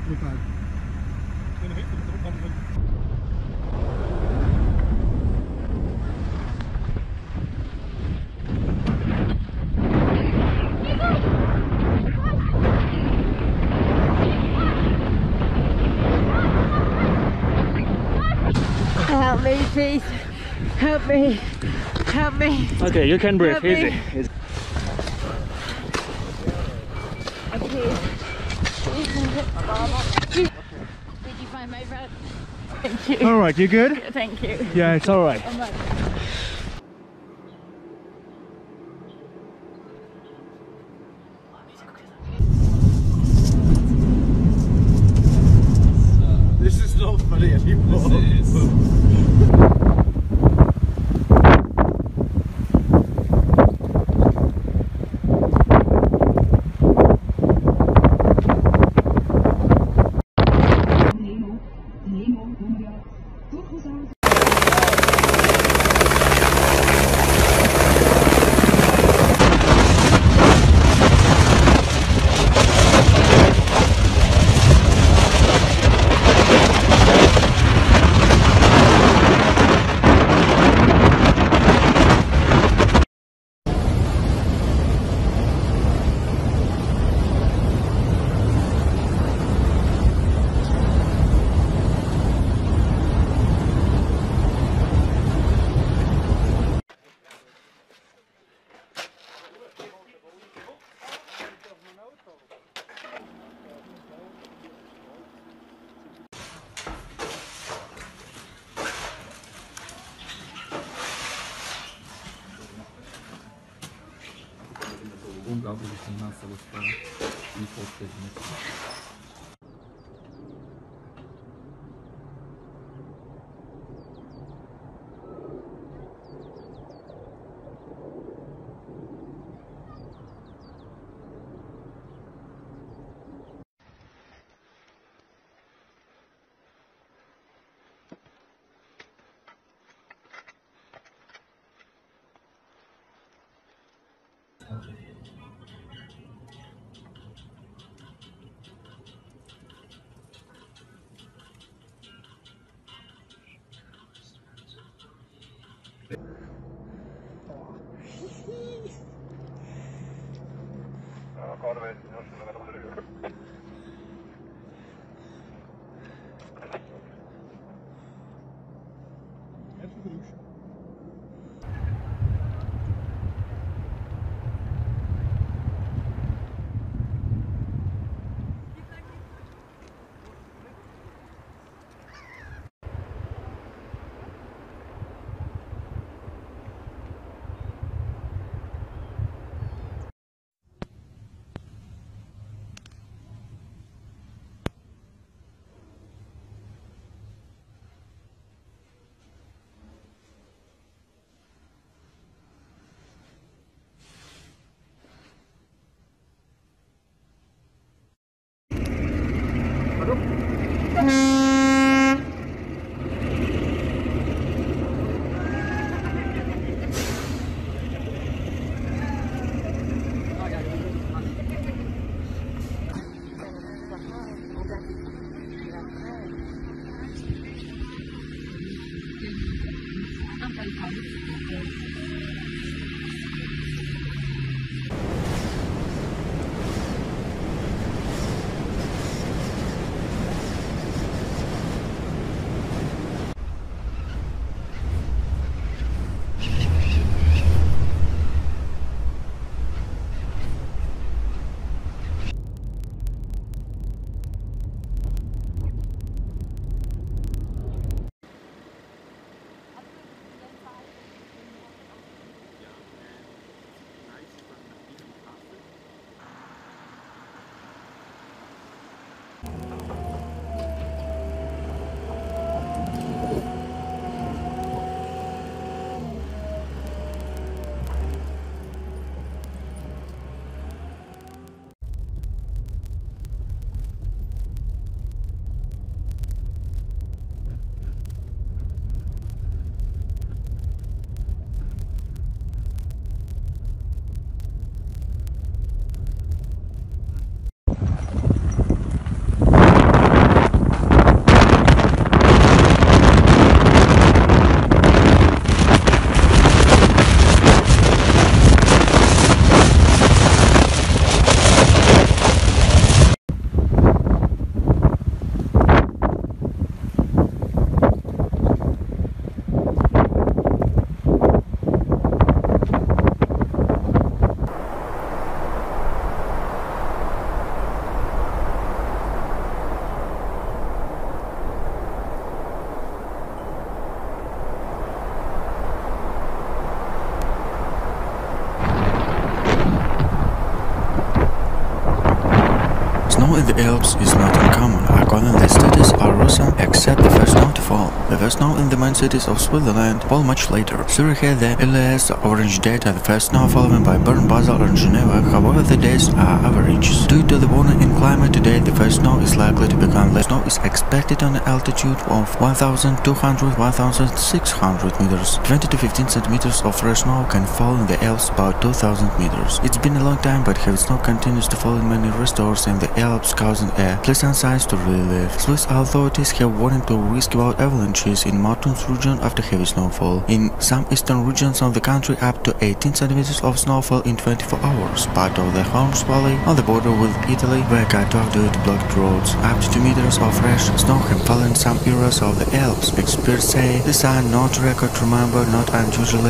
Help me, please. Help me. Help me. Okay, you can breathe. Easy. Easy. Okay. Did you find my breath? Thank you. All right, you good? Thank you. Yeah, it's all right. This is not funny anymore. This is. Unglaubliches Maß, aber es war nicht vorstellbar. Snow in the Alps is not uncommon. According to the studies are Russia, except the first snow to fall. The first snow in the main cities of Switzerland fall much later. Zurich had the earliest orange date at the first snow followed by Bern, Basel and Geneva. However, the days are averages. Due to the warming in climate today, the first snow is likely to become less. Snow is expected on an altitude of 1,200–1,600 meters. 20 to 15 centimeters of fresh snow can fall in the Alps about 2,000 meters. It's been a long time, but heavy snow continues to fall in many resorts in the Alps, causing a pleasant sight to relive. Swiss authorities have warned to risk about avalanches in mountains region after heavy snowfall. In some eastern regions of the country, up to 18 centimeters of snowfall in 24 hours. Part of the Holmes Valley on the border with Italy were cut off due to blocked roads. Up to 2 meters of fresh snow have fallen in some areas of the Alps. Experts say these are not record, remember, not unusually